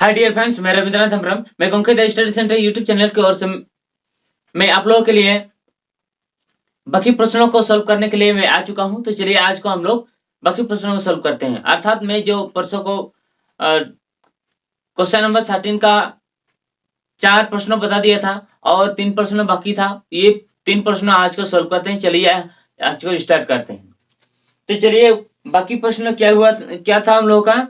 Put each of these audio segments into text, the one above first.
Hi dear friends, मैं रविंद्रनाथ हेम्ब्रम। मैं कंकित study centre YouTube channel की ओर से मैं आप लोगों के लिए बाकी प्रश्नों को सॉल्व करने के लिए मैं आ चुका हूं। तो चलिए आज को हम लोग बाकी प्रश्नों को सॉल्व करते हैं। अर्थात मैं जो परसों को क्वेश्चन नंबर 13 का 4 प्रश्नों बता दिया था और 3 प्रश्न बाकी था। ये 3 प्रश्न आज को सॉल्व करते हैं। चलिए आज को स्टार्ट करते हैं। तो चलिए बाकी प्रश्न क्या था हम लोगों का।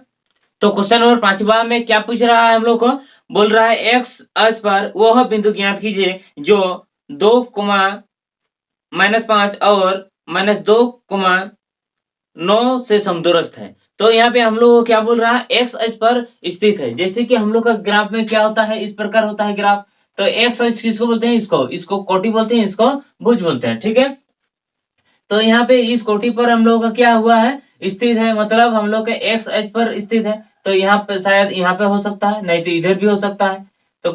तो क्वेश्चन नंबर 5वां में क्या पूछ रहा है हम लोग को, बोल रहा है एक्स अक्ष पर वह बिंदु ज्ञात कीजिए जो 2, -5 और -2, 9 से समदूरस्थ है। तो यहाँ पे हम लोग को क्या बोल रहा है, एक्स अक्ष पर स्थित है। जैसे कि हम लोग का ग्राफ में क्या होता है, इस प्रकार होता है ग्राफ। तो एक्स अक्ष किसको बोलते हैं, इसको कोटि बोलते हैं, इसको भुज बोलते हैं। ठीक है, तो यहाँ पे इस कोटि पर हम लोग का क्या हुआ है, स्थित है, मतलब हम लोग के एक्स अक्ष पर स्थित है। तो यहाँ पे शायद यहाँ पे हो सकता है, नहीं तो इधर भी हो सकता है। तो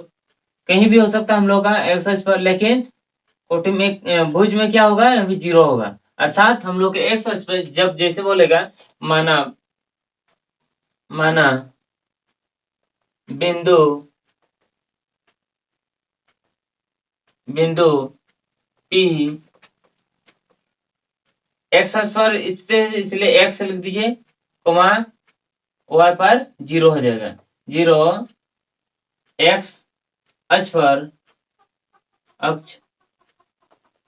कहीं भी हो सकता है हम लोग का एक्स अक्ष पर, लेकिन कोटि में भुज में क्या होगा, अभी 0 होगा। अर्थात हम लोग के एक्स अक्ष पर जब जैसे बोलेगा, माना माना बिंदु बिंदु पी एक्स अक्ष पर इसलिए एक्स लिख दीजिए, कोमा वाई पर 0 हो जाएगा। 0 एक्स अक्ष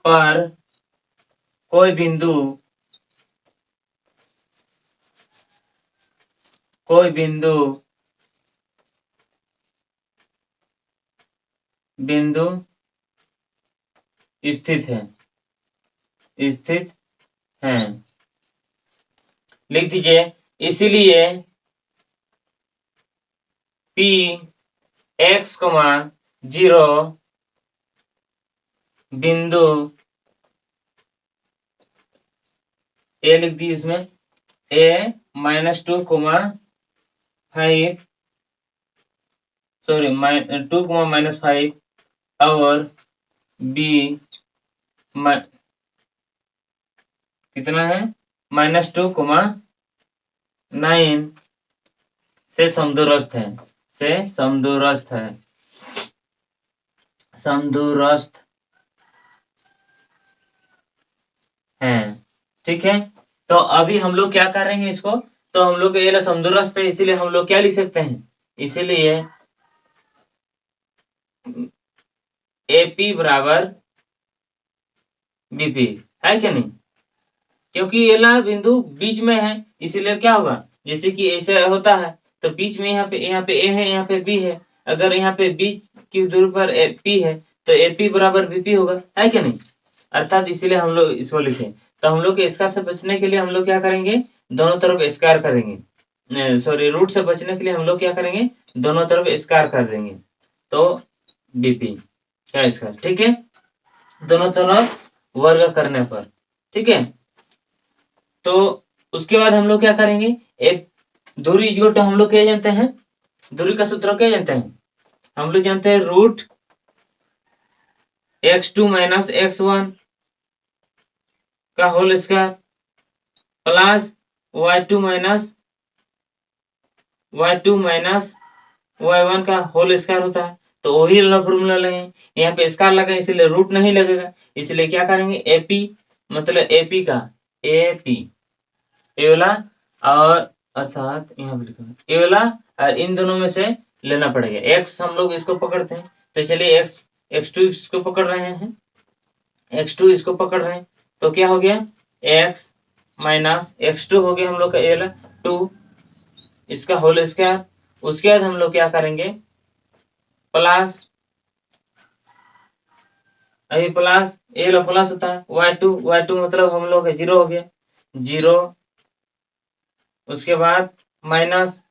पर कोई बिंदु स्थित है लिख दीजिए। इसीलिए पी एक्स, 0 बिंदु ए लिख दी, इसमें ए -2, 5 सॉरी 2, -5 और बी कितना है, -2, 9 से समदूरस्थ है। ठीक है, तो अभी हम लोग क्या करेंगे इसको, तो हम लोग ये समदूरस्थ है, इसीलिए हम लोग क्या लिख सकते हैं, इसीलिए AP बराबर BP है क्या नहीं, क्योंकि ये ला बिंदु बीच में है, इसीलिए क्या होगा, जैसे कि ऐसे होता है तो बीच में यहाँ पे A है, यहाँ पे B है। अगर यहाँ पे बीच की दूरी पर P है तो AP बराबर BP होगा, है क्या नहीं। अर्थात इसीलिए हम लोग इसको लिखे। तो हम लोग स्क्वायर से बचने के लिए हम लोग क्या करेंगे, दोनों तरफ स्क्वायर करेंगे। सॉरी, रूट से बचने के लिए हम लोग क्या करेंगे, दोनों तरफ स्क्वायर कर देंगे। तो BP क्या स्क्वायर, ठीक है, दोनों तरफ वर्ग करने पर। ठीक है, तो उसके बाद हम लोग क्या करेंगे, एक दूरी इक्वल टू हम लोग क्या जानते हैं, दूरी का सूत्र क्या जानते हैं, हम लोग जानते हैं रूट x2 - x1 का whole square plus y2 y1 का होल स्क्वायर होता है। तो वही फॉर्मूला लेंगे, यहाँ पे स्क्वायर लगा इसलिए रूट नहीं लगेगा, इसलिए क्या करेंगे, AP मतलब AP का AP ए वाला और अर्थात यहाँ पे लिखा ए वाला और इन दोनों में से लेना पड़ेगा। x हम लोग इसको पकड़ते हैं, तो चलिए x2 इसको पकड़ रहे हैं, x2 इसको पकड़ रहे हैं, तो क्या हो गया, x - x2 हो गया हम लोग का ए वाला 2 इसका होल स्क्वायर। उसके बाद हम लोग क्या करेंगे, प्लस अभी प्लस ए वाला प्लस होता है y2 मतलब हम लोग का 0 हो गया 0। उसके बाद माइनस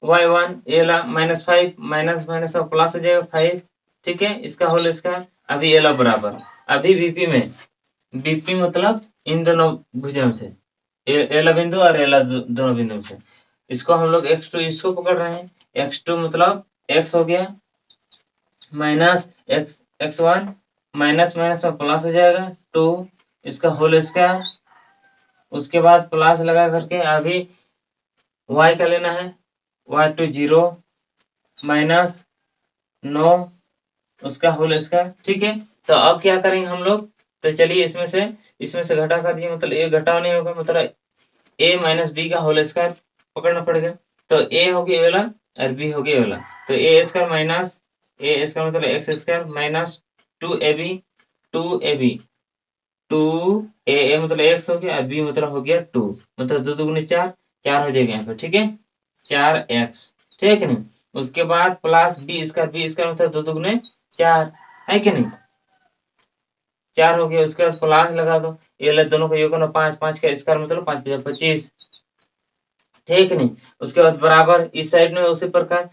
y1 ये ला -5 माइनस और प्लस हो जाएगा 5। ठीक है, इसका होल स्क्वायर। अभी ये ला बराबर, अभी BP में BP मतलब इन दोनों भुजाओं से एला बिंदु और एला दोनों बिंदु से, इसको हम लोग x2 इसको पकड़ रहे हैं, x2 मतलब x हो गया माइनस x1 माइनस और प्लस हो जाएगा 2 इसका होल स्क्वायर। उसके बाद प्लस लगा करके अभी y का लेना है y2 0 माइनस 9 उसका होल स्क्वायर। ठीक है, तो अब क्या करेंगे हम लोग, तो चलिए इसमें से घटा कर दिए, मतलब ए घटा नहीं होगा, मतलब ए माइनस बी का होल स्क्वायर पकड़ना पड़ेगा। तो ए हो गया वाला और बी हो गया वाला, तो ए स्क्वायर माइनस ए स्क्वायर मतलब x square minus 2ab 2ab 2a मतलब एक्स हो गया और बी मतलब हो गया 2, मतलब 2 दूगुने 4, 4 हो जाएगा यहाँ पे। ठीक है, 4x, ठीक है नहीं। उसके बाद प्लस बी स्क्वायर मतलब 2 दूगुने 4 है कि नहीं, 4 हो गया। उसके बाद प्लस लगा दो, ये दोनों का योग 5, 5 का स्क्वायर मतलब 5 × 25, ठीक नहीं। उसके बाद बराबर इस साइड में उसी प्रकार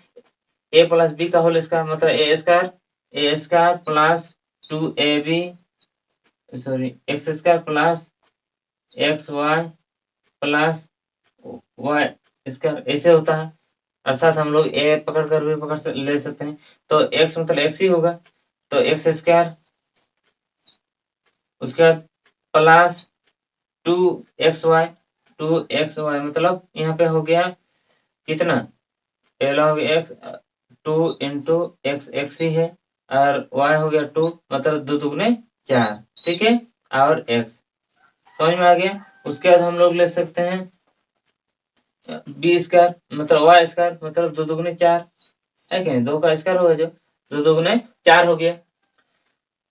ए प्लस बी का होल स्क्वायर मतलब A square plus 2ab sorry x square plus x y plus y square, ऐसे होता है। अर्थात हम लोग ए पकड़ कर भी ले सकते हैं, तो एक्स मतलब एक्स ही होगा, तो एक्स स्क्वायर उसके बाद प्लस 2xy मतलब यहाँ पे हो गया कितना, पहला हो गया एक्स 2 इंटू एक्स एक्स ही है और y हो गया 2 मतलब 2 दूगुने 4, ठीक है, और x समझ में आ गया। उसके बाद हम लोग ले सकते हैं बी स्क्वायर मतलब वाई स्क्वायर मतलब 2 दूगुने 4 है क्या, 2 का स्क्वायर होगा जो 2 दूगुने 4 हो गया।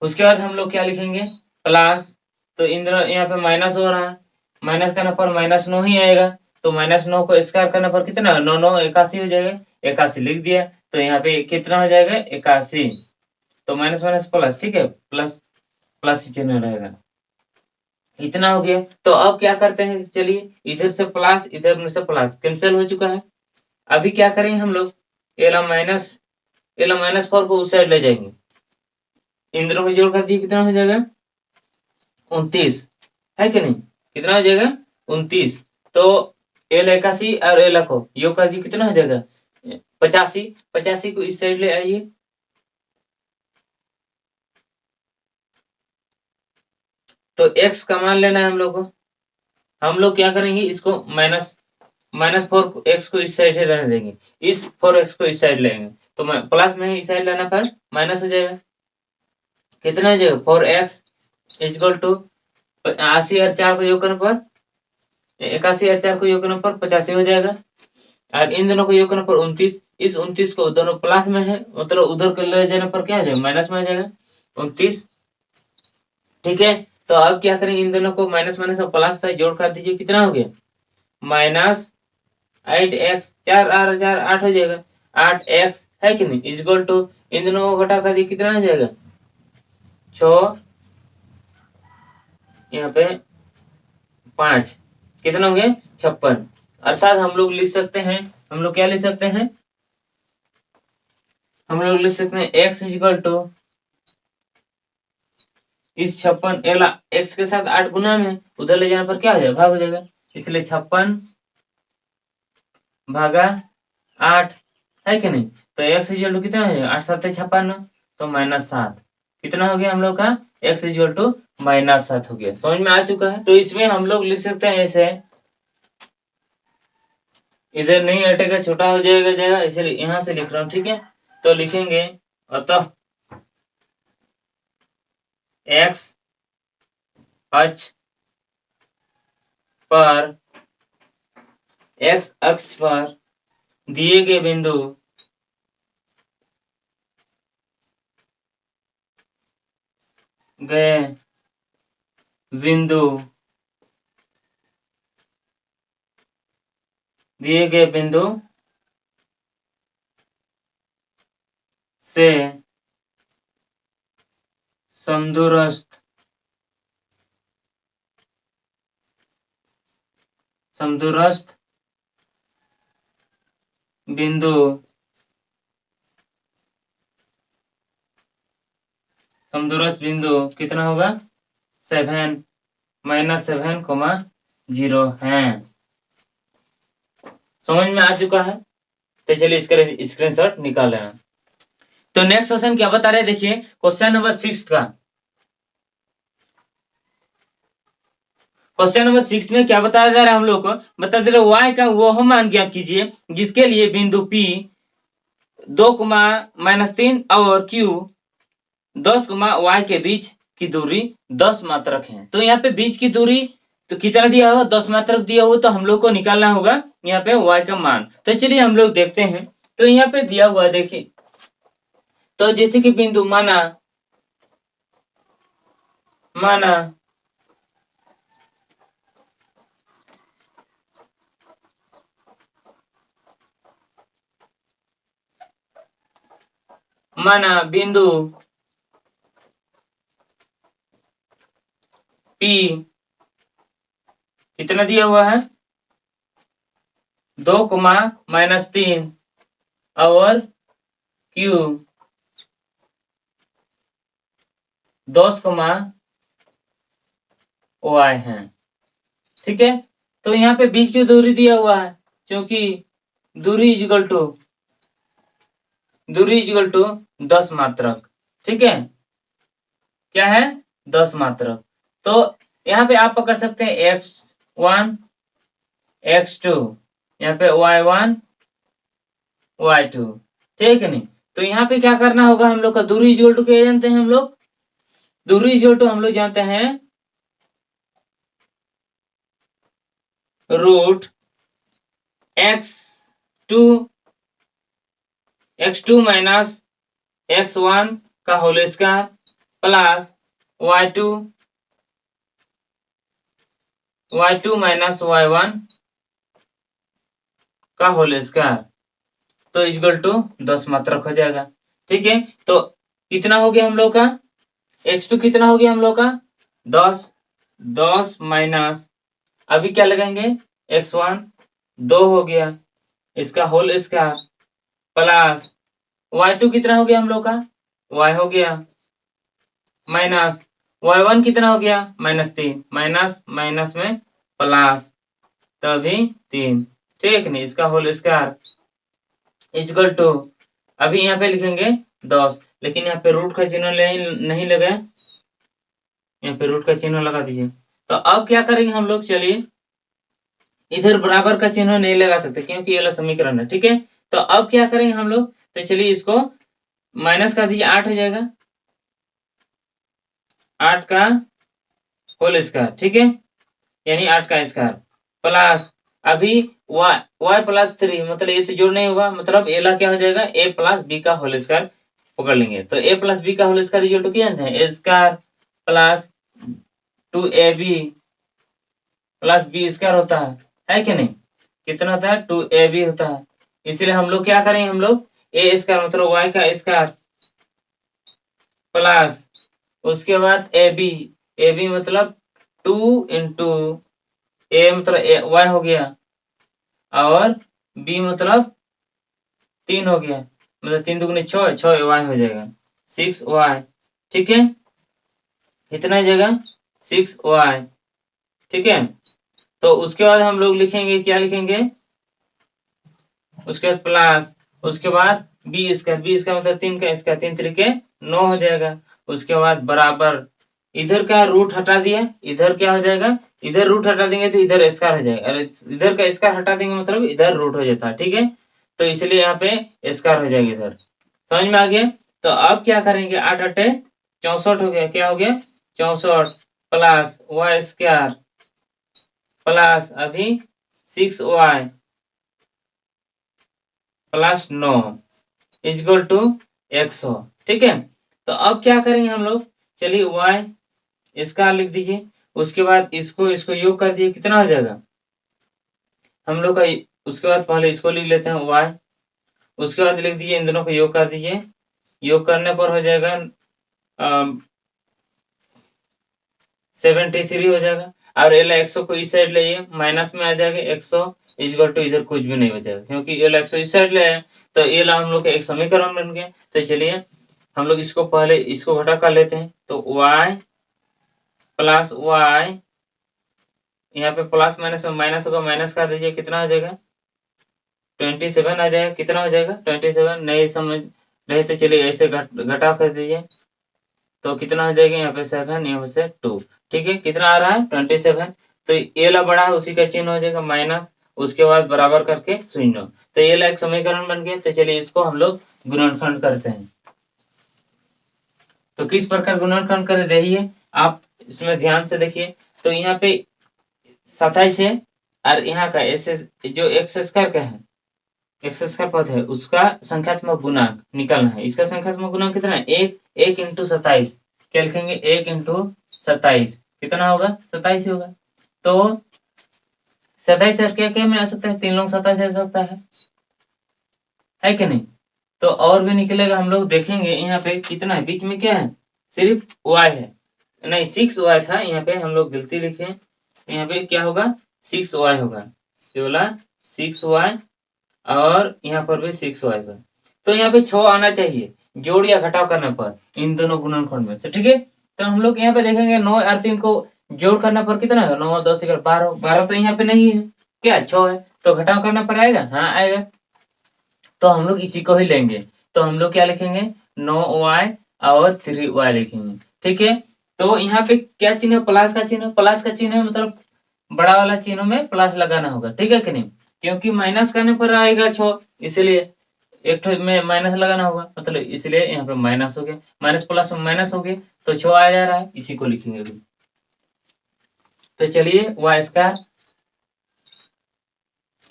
उसके बाद हम लोग क्या लिखेंगे प्लस, तो इन दोनों यहाँ पे माइनस हो रहा है, माइनस करने पर -9 ही आएगा, तो -9 को स्क्वायर करने पर कितना 9 9 81 हो जाएगा, 81 लिख दिया, तो यहाँ पे कितना हो जाएगा 81, तो माइनस माइनस प्लस, ठीक है, प्लस प्लस ही चिन्ह रहेगा। इतना हो गया, तो अब क्या करते हैं, चलिए इधर से प्लस इधर में से प्लस कैंसिल हो चुका है। अभी क्या करेंगे हम लोग, एला माइनस 4 को उस साइड ले जाएंगे, इन दोनों को जोड़ कर दिए कितना हो जाएगा 29, है कि नहीं, कितना हो जाएगा 29, तो एल 81 और एल को योग कर दिए कितना हो जाएगा 85, 85 को इस साइड ले आइए, तो x का मान लेना है हम लोग को। हम लोग क्या करेंगे, इसको -4x को इस साइड ही रहने देंगे, इस 4x को इस साइड लेंगे, तो प्लस में इस साइड लेना पर माइनस हो जाएगा, कितना हो जाएगा 4x इक्वल टू 80 और 4 को योग करने पर 81 और 4 को योग करने पर 85 हो जाएगा, और इन दोनों को योग करने पर 29, इस 29 को दोनों प्लस में है मतलब उधर को ले जाने पर क्या हो जाएगा माइनस में आ जाएगा 29, ठीक है। तो अब क्या करेंगे, इन दोनों को माइनस माइनस और प्लस था जोड़ कर दीजिए, कितना हो गया -8x 4 और 4 8 हो जाएगा, 8x है कि नहीं इक्वल टू इन दोनों को घटा कर दिए कितना हो जाएगा 6 यहाँ पे 5, कितना हो गया 56, अर्थात हम लोग लिख सकते हैं, हम लोग क्या लिख सकते हैं, हम लोग लिख सकते हैं x इक्वल टू इस 56 x के साथ 8 गुना में उधर ले जाने पर क्या हो जाएगा भाग हो जाएगा, इसलिए 56 भागा 8 है कि नहीं, तो x इक्वल टू कितना हो जाएगा 8 7 56, तो -7, कितना हो गया हम लोग का x इक्वल टू -7 हो गया। समझ में आ चुका है, तो इसमें हम लोग लिख सकते हैं ऐसे, इधर नहीं हटेगा छोटा हो जाएगा इसलिए यहां से लिख रहा हूं, ठीक है, तो लिखेंगे अतः x अक्ष पर x अक्ष पर दिए गए बिंदु दिए गए बिंदु से समदूरस्थ बिंदु कितना होगा 7 -7,0 है। समझ में आ चुका है, तो चलिए इसका स्क्रीनशॉट निकाल लेना। तो नेक्स्ट क्वेश्चन क्या बता रहे हैं, देखिए क्वेश्चन नंबर 6 का, क्वेश्चन नंबर 6 में क्या बताया जा रहा है हम लोग को, बता दे रहे y का वह मान ज्ञात कीजिए जिसके लिए बिंदु P 2,-3 और Q 10, y के बीच की दूरी 10 मात्रक है। तो यहाँ पे बीच की दूरी तो कितना दिया हुआ, 10 मात्रक दिया हुआ, तो हम लोग को निकालना होगा यहाँ पे y का मान। तो चलिए हम लोग देखते हैं। तो यहाँ पे दिया हुआ देखिए, तो जैसे कि बिंदु माना बिंदु P कितना दिया हुआ है, 2,-3 और Q 10, y है। ठीक है, तो यहाँ पे बीच की दूरी दिया हुआ है, क्योंकि दूरी इक्वल टू 10 मात्रक। ठीक है, क्या है, 10 मात्रक। तो यहाँ पे आप पकड़ सकते हैं x1 x2, यहाँ पे y1 y2, ठीक है नहीं। तो यहाँ पे क्या करना होगा हम लोग का, दूरी इक्वल टू क्या जानते हैं हम लोग, दूरी इक्वल टू हम लोग जानते हैं x2 माइनस x1 का whole square plus y2 minus y1 का होल स्क्वायर, तो इक्वल टू 10 मात्रक हो जाएगा। ठीक है, तो कितना हो गया हम लोग का, x2 कितना हो गया हम लोग का, 10 माइनस, अभी क्या लगाएंगे, x1 2 हो गया, इसका होल स्क्वायर प्लस y2 कितना हो गया हम लोग का, y हो गया, माइनस y1 कितना हो गया, -3, माइनस माइनस में प्लस, तभी 3, ठीक नहीं, इसका होल स्क्वायर इक्वल टू, अभी यहाँ पे लिखेंगे 10, लेकिन यहाँ पे रूट का चिन्ह नहीं लगा, यहाँ पे रूट का चिन्ह लगा दीजिए। तो अब क्या करेंगे हम लोग, चलिए इधर बराबर का चिन्ह नहीं लगा सकते क्योंकि ये समीकरण है। ठीक है, तो अब क्या करेंगे हम लोग, तो चलिए इसको माइनस कर दीजिए, 8 हो जाएगा, 8 का होल स्क्वायर, ठीक है, यानी 8 का स्क्वायर प्लस, अभी y प्लस 3, मतलब ये तो जोड़ नहीं होगा, मतलब एला क्या हो जाएगा, a प्लस बी का होल स्क्वायर पकड़ लेंगे। तो a प्लस बी का होल स्क्वायर इक्वल टू क्या जानते हैं, a square plus 2ab plus B square होता है कि नहीं, कितना होता है, 2ab होता है। इसलिए हम लोग क्या करेंगे, हम लोग a स्क्वायर मतलब y का स्क्वायर प्लस, उसके बाद ab मतलब 2 इंटू a मतलब y हो गया, और b मतलब 3 हो गया, मतलब 3 दूगुने 6, 6y हो जाएगा, 6y। ठीक है, कितना हो जाएगा, 6y। ठीक है, तो उसके बाद हम लोग लिखेंगे, क्या लिखेंगे, उसके बाद प्लस, उसके बाद बी स्क्वायर मतलब 3 का स्क्वायर, 3 तरीके 9 हो जाएगा। उसके बाद बराबर, इधर का रूट हटा दिया, इधर क्या हो जाएगा, इधर रूट हटा देंगे तो इधर स्क्वायर हो जाएगा, और इधर का स्क्वायर हटा देंगे मतलब इधर रूट हो जाता है। ठीक है, तो इसलिए यहाँ पे स्क्वायर हो जाएगा इधर, समझ में आ गया। तो अब क्या करेंगे, 8 8 64 हो गया, क्या हो गया, 64 प्लस y स्क्वायर प्लस अभी 6y प्लस 9 इक्वल टू 100। ठीक है, तो अब क्या करेंगे हम लोग, चलिए y इसका लिख दीजिए, उसके बाद इसको योग कर दीजिए, कितना हो जाएगा हम लोग का, उसके बाद पहले इसको लिख लेते हैं y, उसके बाद लिख दीजिए इन दोनों को योग कर दीजिए, योग करने पर हो जाएगा 73 हो जाएगा, और एल 100 को इस साइड लाइए, माइनस में आ जाएगा 100 इक्वल टू, इधर कुछ भी नहीं बचेगा क्योंकि एल 100 इस साइड ले आए, तो एल हम लोग का एक समीकरण बन गया। तो चलिए हम लोग इसको पहले इसको घटा कर लेते हैं, तो y प्लस y, यहाँ पे प्लस माइनस में माइनस होगा, माइनस कर दीजिए, कितना हो जाएगा 27 आ जाएगा, कितना हो जाएगा 27, नहीं समझ रहे तो चलिए ऐसे घटा कर दीजिए, तो कितना हो जाएगा, यहाँ पे 7, यहाँ पे 2, ठीक है, कितना आ रहा है 27, तो ये ला बड़ा है उसी का चिन्ह हो जाएगा माइनस, उसके बाद बराबर करके 0। तो ये एक समीकरण बन गया। तो चलिए इसको हम लोग गुणनखंड करते हैं। तो किस प्रकार गुणनखंड कर रहिए आप इसमें ध्यान से देखिए। तो यहाँ पे 27 है और यहाँ का एस जो एक्स स्क्वायर का है, एक्स स्क्वायर पद है, उसका संख्यात्मक गुणांक निकालना है। इसका संख्यात्मक गुणांक कितना है? 1 इंटू 27। क्या लिखेंगे? 1 इंटू 27 कितना होगा? 27 ही होगा। तो 27 क्या क्या में आ सकता है? 3 लोग 27 आ सकता है कि नहीं? तो और भी निकलेगा, हम लोग देखेंगे। यहाँ पे कितना है? बीच में क्या है? सिर्फ y है, नहीं 6y था। यहाँ पे हम लोग गलती लिखे, यहाँ पे क्या होगा? 6y होगा, केवल 6y और यहाँ पर भी 6y होगा। तो यहाँ पे 6 आना चाहिए जोड़ या घटाव करने पर इन दोनों गुणनखंड में से, ठीक है। तो हम लोग यहाँ पे देखेंगे 9 और 3 को जोड़ करने पर कितना होगा? 9 10 11 12। 12 तो यहाँ पे नहीं है, क्या 6 है, तो घटाव करने पर आएगा? हाँ आएगा। तो हम लोग इसी को ही लेंगे। तो हम लोग क्या लिखेंगे? 9y और 3y लिखेंगे, ठीक है। तो यहाँ पे क्या चिन्ह है? प्लस का चिन्ह। प्लस का चिन्ह है मतलब बड़ा वाला चिन्ह में प्लस लगाना होगा, ठीक है कि नहीं? क्योंकि माइनस करने पर आएगा 6, इसलिए एक में माइनस लगाना होगा, मतलब इसलिए यहाँ पे माइनस हो गया। माइनस प्लस में माइनस हो गया तो 6 आ जा रहा है, इसी को लिखेंगे अभी। तो चलिए वाई स्क्वायर,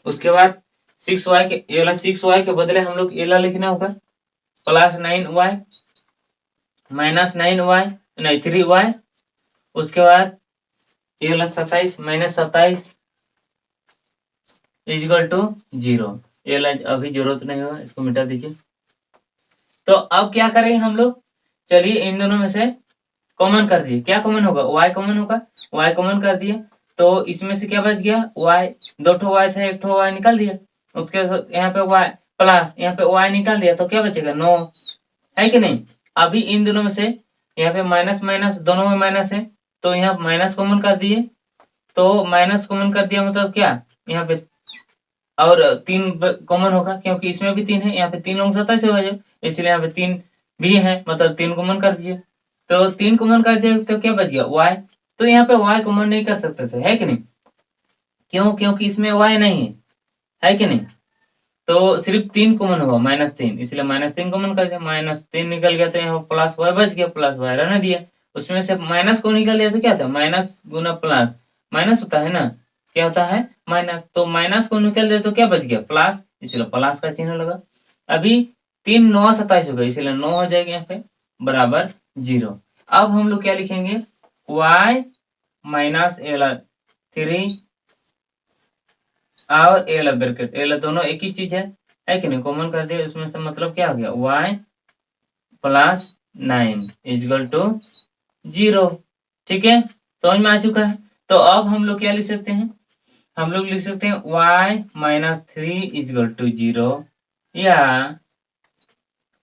उसके बाद 6y के, ये वाला 6y के बदले हम लोग ये वाला लिखना होगा प्लस 9y माइनस 9y नहीं 3y। उसके बाद ये वाला 27 माइनस 27 इजिकल टू 0। ये वाला अभी जरूरत नहीं होगा, इसको मिटा दीजिए। तो अब क्या करेंगे हम लोग? चलिए इन दोनों में से कॉमन कर दिए। क्या कॉमन होगा? y कॉमन होगा। y कॉमन कर दिए तो इसमें से क्या बच गया? y, 2 ठो y था, 1 ठो y निकाल दिया। उसके यहाँ पे y प्लस, यहाँ पे y निकाल दिया तो क्या बचेगा? 9 है कि नहीं? अभी इन दोनों में से यहाँ पे माइनस माइनस दोनों में माइनस है, तो यहाँ माइनस कॉमन कर दिए। तो माइनस कॉमन कर दिया मतलब क्या? यहाँ पे और 3 कॉमन होगा, क्योंकि इसमें भी 3 है। यहाँ पे 3 लोग 27 होगा जो, इसलिए यहाँ पे 3 भी है, मतलब 3 कॉमन कर दिए। तो 3 कॉमन कर दिए तो क्या बच गया? y। तो यहाँ पे y कॉमन नहीं कर सकते थे, है कि नहीं? क्यों? क्योंकि इसमें y नहीं है कि नहीं? तो सिर्फ 3 कॉमन होगा, -3, इसलिए -3 कॉमन कर दिया। -3 निकल गया तो यहाँ प्लस y बच गया, प्लस y रहने दिया। उसमें से माइनस को निकल दिया तो क्या था? माइनस गुना प्लस माइनस होता है ना, क्या होता है? माइनस। तो माइनस को निकल दिया तो क्या बच गया? प्लस, इसलिए प्लस का चिन्ह लगा। अभी 3 9 27 हो गया, इसलिए 9 हो जाएगा यहाँ पे बराबर 0। अब हम लोग क्या लिखेंगे? y माइनस 3 और ए ब्रैकेट, ए दोनों एक ही चीज है कि नहीं? कॉमन कर दिया, उसमें से मतलब क्या हो गया? y प्लस 9 इजगल टू 0, ठीक है। समझ में आ चुका है? तो अब हम लोग क्या लिख सकते हैं? हम लोग लिख सकते हैं y माइनस 3 इजगल टू 0 या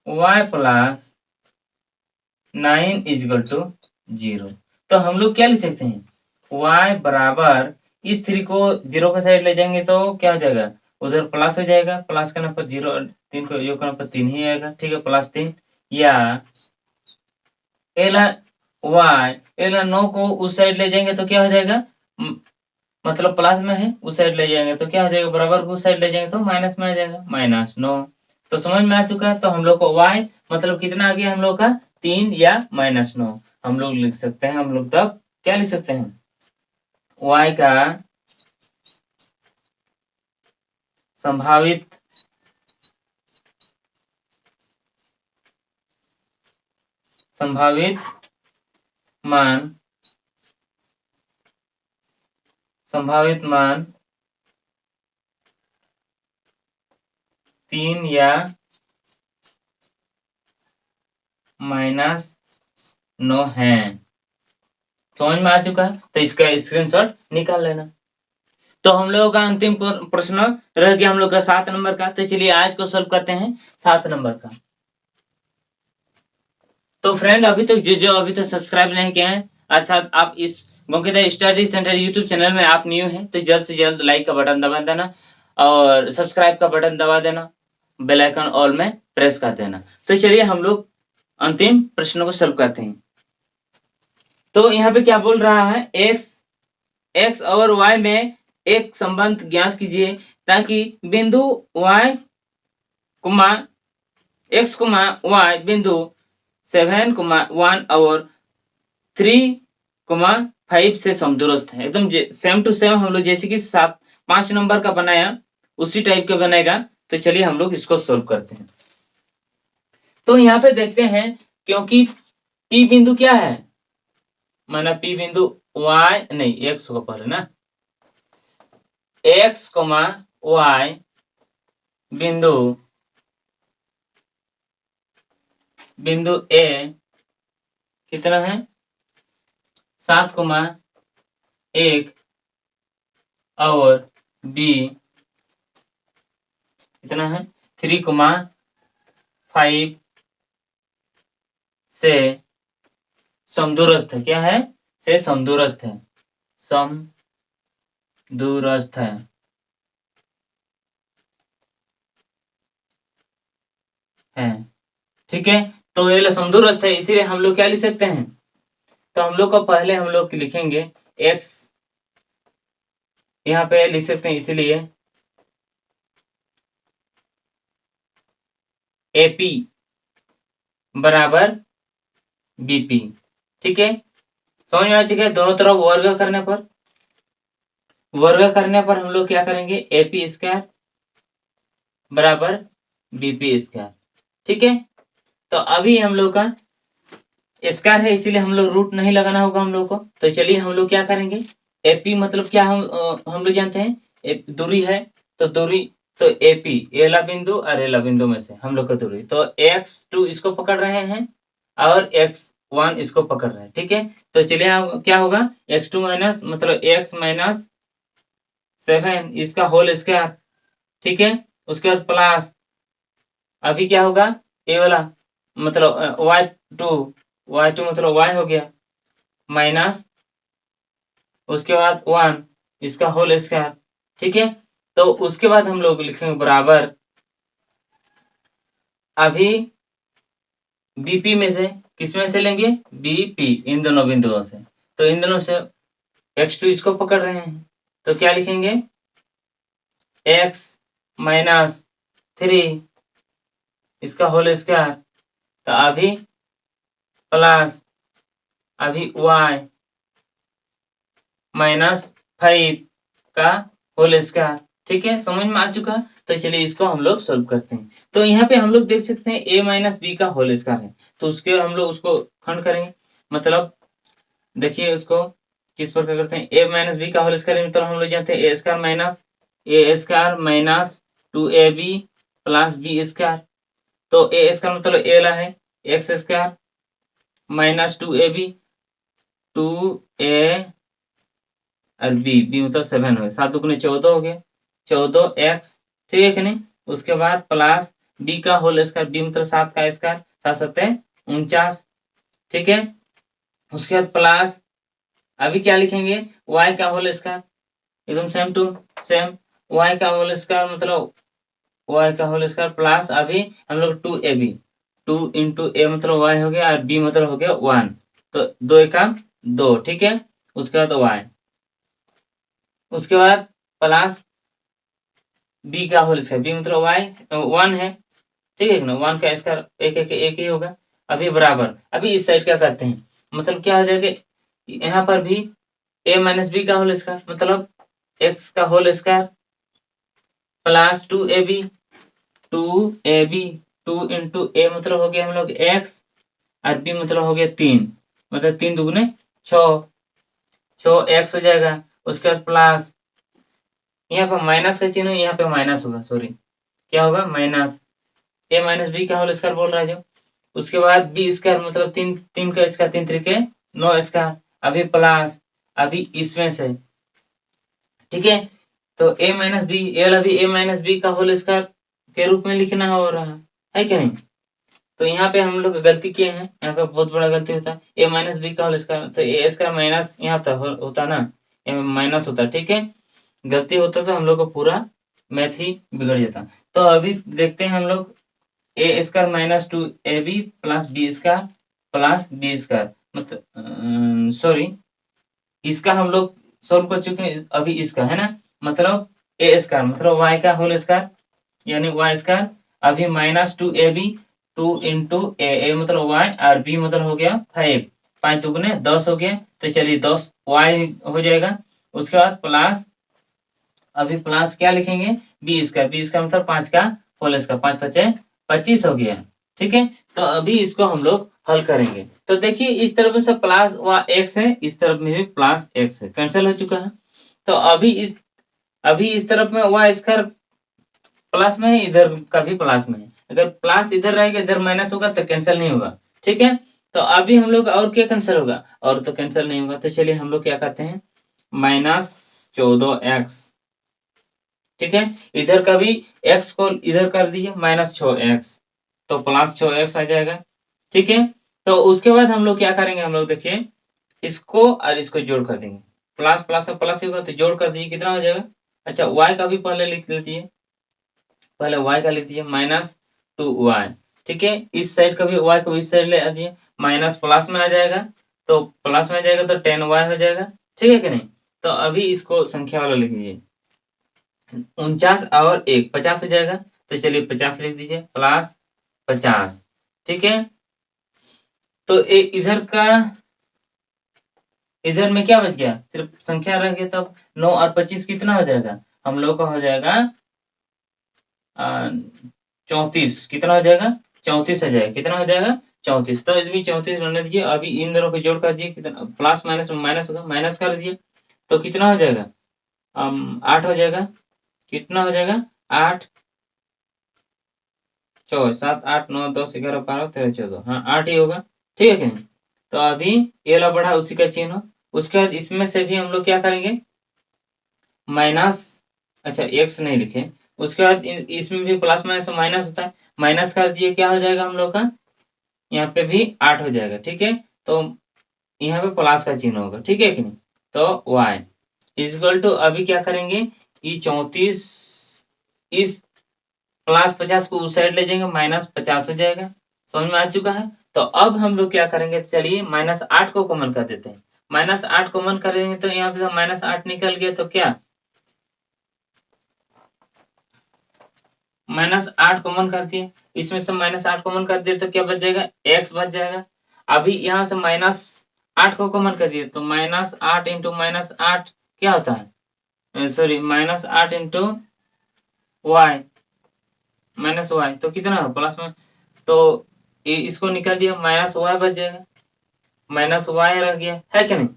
y प्लस 9 इजगल टू 0। तो हम लोग क्या लिख सकते हैं? y बराबर इस 3 को 0 के साइड ले जाएंगे तो क्या हो जाएगा? उधर प्लस हो जाएगा, प्लस करने पर 0, 3 को योग करने पर 3 ही आएगा, ठीक है, प्लस 3। या एला y, एला 9 को उस साइड ले जाएंगे तो क्या हो जाएगा? मतलब प्लस में है, उस साइड ले जाएंगे तो क्या हो जाएगा? बराबर को उस साइड ले जाएंगे तो माइनस में आ जाएगा, -9। तो समझ में आ चुका है? तो हम लोग को y मतलब कितना आ गया हम लोग का? 3 या -9 हम लोग लिख सकते हैं। हम लोग तब क्या लिख सकते हैं? y का संभावित मान 3 या -9 है। समझ में आ चुका है? तो इसका स्क्रीनशॉट निकाल लेना। तो हम लोगों का अंतिम प्रश्न रह गया हम लोग का 7 नंबर का। तो चलिए आज को सॉल्व करते हैं 7 नंबर का। तो फ्रेंड अभी तक जो अभी तक सब्सक्राइब नहीं किए हैं, अर्थात आप इस बंकिता स्टडी सेंटर यूट्यूब चैनल में आप न्यू हैं, तो जल्द से जल्द लाइक का बटन दबा देना और सब्सक्राइब का बटन दबा देना, बेल आइकन ऑल में प्रेस कर देना। तो चलिए हम लोग अंतिम प्रश्नों को सॉल्व करते हैं। तो यहाँ पे क्या बोल रहा है? x और y में एक संबंध ज्ञात कीजिए ताकि बिंदु y, x, y बिंदु 7, 1 और 3, 5 से समदूरस्थ है। एकदम सेम टू सेम हम लोग जैसे कि 5 नंबर का बनाया उसी टाइप का बनेगा। तो चलिए हम लोग इसको सोल्व करते हैं। तो यहाँ पे देखते हैं, क्योंकि P बिंदु क्या है, माना P बिंदु y नहीं x होगा पहले ना, x, y बिंदु A कितना है 7, 1 और B कितना है 3, 5 से समदूरस्थ है। क्या है, से समदूरस्थ है, समदूरस्थ है। ठीक है, तो ये समदूरस्थ है, इसीलिए हम लोग क्या लिख सकते हैं, तो हम लोग को पहले हम लोग लिखेंगे x, यहाँ पे लिख सकते हैं, इसीलिए AP बराबर BP। ठीक है, समझ में आ चुका है। दोनों तरफ वर्ग करने पर हम लोग क्या करेंगे, AP स्क्वायर बराबर BP स्क्वायर। ठीक है, तो अभी हम लोग का स्क्वायर है, इसीलिए हम लोग रूट नहीं लगाना होगा हम लोग को। तो चलिए हम लोग क्या करेंगे, AP मतलब क्या, हम लोग जानते हैं दूरी है, तो दूरी, तो AP एला बिंदु और एला बिंदु में से हम लोग का दूरी, तो x2 इसको पकड़ रहे हैं और x1 इसको पकड़ रहे हैं। ठीक है, तो चलिए क्या होगा, x2 माइनस मतलब x माइनस 7 इसका होल स्क्वायर। ठीक है, उसके बाद प्लस, अभी क्या होगा, ये वाला मतलब y2 मतलब y हो गया, माइनस उसके बाद 1 इसका होल स्क्वायर। ठीक है, तो उसके बाद हम लोग लिखेंगे बराबर, अभी BP में से किस में से लेंगे, BP, इन दोनों बिंदुओं से, तो इन दोनों से x2 इसको पकड़ रहे हैं, तो क्या लिखेंगे, x माइनस 3 इसका होल स्क्वायर, तो अभी प्लस, अभी y माइनस 5 का होल स्क्वायर। ठीक है, समझ में आ चुका। तो चलिए इसको हम लोग सोल्व करते हैं। तो यहाँ पे हम लोग देख सकते हैं a माइनस बी का होल स्क्वायर है, तो उसके हम लोग उसको खंड करेंगे, मतलब देखिए उसको किस प्रकार करते हैं, a माइनस बी का होल स्क्वायर मतलब हम लोग जानते हैं a square minus 2ab plus b square, तो a स्क्वायर मतलब a ला है x square minus 2ab 2a और b मतलब 7 हो गया, 7 दूनी 14 हो गया, 14x। ठीक है कि नहीं, उसके बाद प्लस b का होल स्क्वायर, b मतलब 7 का स्क्वायर, 7 सत्ते 49। ठीक है, उसके बाद प्लस, अभी क्या लिखेंगे, y का होल स्क्वायर, एकदम सेम टू सेम, y का होल स्क्वायर मतलब y का होल स्क्वायर प्लस, अभी हम लोग 2ab 2 इंटू a मतलब y हो गया और b मतलब हो गया 1, तो 2 एका 2। ठीक है, उसके बाद y, उसके बाद प्लस b का होल स्क्वायर, b मतलब y 1 है। ठीक है ना, 1 का स्क्वायर एक ही होगा। अभी बराबर, अभी इस साइड क्या करते हैं, मतलब क्या हो जाएगा, यहाँ पर भी a माइनस बी का होल स्क्वायर मतलब x का whole square plus 2ab 2 into a मतलब हो गया हम लोग x और b मतलब हो गया 3, मतलब 3 दुगने 6 x हो जाएगा। उसके बाद प्लस, यहाँ पे माइनस का चिन्ह, यहाँ पे माइनस होगा, सॉरी क्या होगा, माइनस a माइनस बी का होल स्क्वायर बोल रहा है जो, उसके बाद बी स्क्वायर मतलब 3 का स्क्वायर 3 तरीके 9 स्क्वायर, अभी प्लस, अभी इसमें से। ठीक है, तो a माइनस बी, अभी a माइनस बी का होल स्क्वायर के रूप में लिखना हो रहा है कि नहीं, तो यहाँ पे हम लोग गलती किए हैं, यहाँ पे बहुत बड़ा गलती होता है, a माइनस बी का होल स्क्वायर, तो a स्क्वायर माइनस यहाँ होता ना, माइनस होता। ठीक है, गलती होता तो हम लोग को पूरा मैथ ही बिगड़ जाता। तो अभी देखते हैं हम लोग, A square minus 2ab plus B square plus B square, मतलब सॉरी इसका हम लोग सोल्व कर चुके हैं, अभी इसका है ना, मतलब ए स्क्वायर मतलब वाई का होल स्क्वायर यानी वाई स्क्वायर। अभी -2ab 2 इंटू ए मतलब वाई और बी मतलब हो गया 5, 5 दुगने 10 हो गया। तो चलिए 10 वाई हो जाएगा। उसके बाद प्लस अभी प्लस क्या लिखेंगे बी स्क्वायर मतलब 5 का होल स्क्वायर 5 पचे 25 हो गया। ठीक है, तो अभी इसको हम लोग हल करेंगे। तो देखिए इस तरफ से प्लस व एक्स है, इस तरफ में भी प्लस एक्स है, कैंसिल हो चुका है। तो अभी इस तरफ में वाई स्क्वायर प्लस में है, इधर का भी प्लस में है। अगर प्लस इधर रहेगा इधर माइनस होगा तो कैंसिल नहीं होगा। ठीक है, तो अभी हम लोग और क्या कैंसिल होगा, और तो कैंसिल नहीं होगा। तो चलिए हम लोग क्या करते हैं -14x। ठीक है, इधर का भी x को इधर कर दिए -6x तो +6x आ जाएगा। ठीक है, तो उसके बाद हम लोग क्या करेंगे, हम लोग देखिए इसको और इसको जोड़ कर देंगे। प्लस प्लस से प्लस ही होगा तो जोड़ कर दीजिए, कितना हो जाएगा। अच्छा y का भी पहले लिख लीजिए, पहले y का लिख दीजिए -2y। ठीक है, इस साइड का भी y को इस साइड ले आ दिए, माइनस प्लस में आ जाएगा तो प्लस में आ जाएगा तो 10y हो जाएगा। ठीक है कि नहीं। तो अभी इसको संख्या वाला लिख दीजिए 49 और 1 50 हो जाएगा। तो चलिए 50 लिख दीजिए +50। ठीक है, तो इधर में क्या बच गया, सिर्फ संख्या रह गया। तब 9 और 25 कितना हो जाएगा, हम लोग का हो जाएगा 34। कितना हो जाएगा 34 हो जाएगा। कितना हो जाएगा 34। तो इसमें 34 रहने दीजिए। अभी इन दोनों को जोड़ कर दिए, कितना प्लस माइनस माइनस होगा, माइनस कर दीजिए तो कितना हो जाएगा 8 हो जाएगा। कितना हो जाएगा 8 4 7 8 9 10 11 12 13 14, हाँ 8 ही होगा। ठीक है कि नहीं। तो अभी ये ला बढ़ा उसी का चिन्ह। उसके बाद इसमें से भी हम लोग क्या करेंगे माइनस, अच्छा एक्स नहीं लिखे। उसके बाद इसमें भी प्लस माइनस माइनस होता है, माइनस कर दिए क्या हो जाएगा हम लोग का, यहाँ पे भी 8 हो जाएगा। ठीक है, तो यहाँ पे प्लस का चिन्ह होगा। ठीक है कि नहीं। तो y इजक्वल टू अभी क्या करेंगे, ये 34 इस +50 को उस साइड ले जाएंगे -50 हो जाएगा। समझ में आ चुका है। तो अब हम लोग क्या करेंगे, चलिए -8 को कॉमन कर देते हैं। -8 कॉमन कर देंगे तो यहाँ पे -8 निकल गया तो क्या -8 कॉमन कर दिए, इसमें से -8 कॉमन कर दिए तो क्या बच जाएगा x बच जाएगा। अभी यहाँ से -8 को कॉमन कर दिए तो -8 इंटू -8 क्या होता है, सॉरी -8 इंटू वाई -y तो कितना हो प्लस में, तो इसको निकाल दिया -y बच जाएगा, -y रह गया है कि नहीं।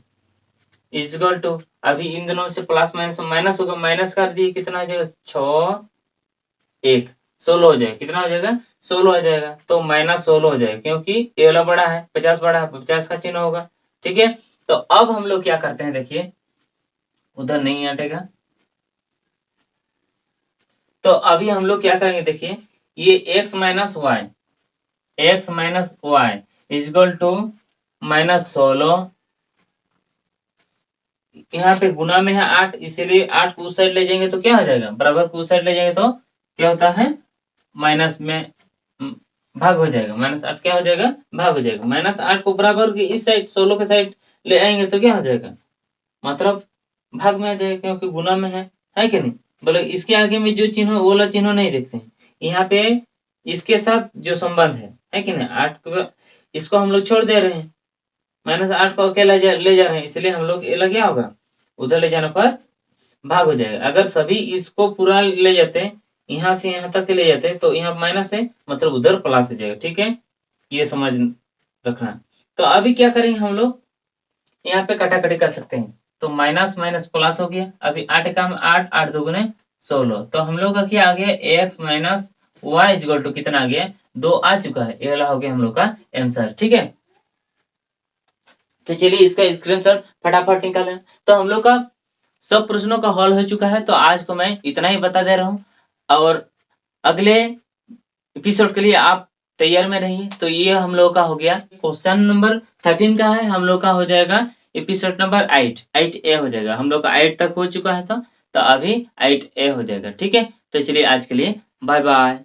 इजगल टू अभी इन दोनों से प्लस माइनस माइनस होगा, माइनस कर दिए कितना हो जाएगा 6 1 16 हो जाएगा। कितना हो जाएगा 16 हो जाएगा। तो -16 हो जाएगा क्योंकि ये वाला बड़ा है 50 बड़ा है 50 का चिन्ह होगा। ठीक है, तो अब हम लोग क्या करते हैं, देखिए उधर नहीं हटेगा। तो अभी हम लोग क्या करेंगे, देखिए ये x minus y is equal to -16, यहाँ पे गुना में है 8 इसीलिए 8 को उस साइड ले जाएंगे तो क्या हो जाएगा, बराबर को उस साइड ले जाएंगे तो क्या होता है माइनस में भाग हो जाएगा, -8 क्या हो जाएगा भाग हो जाएगा। -8 को बराबर के इस साइड 16 के साइड ले आएंगे तो क्या हो जाएगा, मतलब भाग में आ जाएगा क्योंकि गुना में है कि नहीं। बोले इसके आगे में जो चिन्ह वो वाला चिन्ह नहीं देखते हैं, यहाँ पे इसके साथ जो संबंध है कि नहीं। 8 को इसको हम लोग छोड़ दे रहे हैं, -8 को अकेला ले जा रहे हैं, इसलिए हम लोग ये क्या होगा उधर ले जाने पर भाग हो जाएगा। अगर सभी इसको पूरा ले जाते हैं यहाँ से यहाँ तक ले जाते हैं तो यहाँ माइनस है मतलब उधर प्लस हो जाएगा। ठीक है, ये समझ रखना। तो अभी क्या करेंगे हम लोग यहाँ पे कटाकटी कर सकते हैं, तो माइनस माइनस प्लस हो गया। अभी 8 का 8 8 दुगुने 16, तो हम लोग का क्या आ गया x minus y is equal to कितना आ गया 2 आ चुका है। ये वाला हो गया हम लोग का आंसर। ठीक है, तो चलिए इसका स्क्रीनशॉट फटाफट निकालें। तो हम लोग का सब प्रश्नों का हल हो चुका है। तो आज को मैं इतना ही बता दे रहा हूँ और अगले एपिसोड के लिए आप तैयार में रहिए। तो ये हम लोग का हो गया क्वेश्चन नंबर 13 का है, हम लोग का हो जाएगा एपिसोड नंबर 8A हो जाएगा। हम लोग का 8 तक हो चुका है तो अभी 8A हो जाएगा। ठीक है, तो चलिए आज के लिए बाय बाय।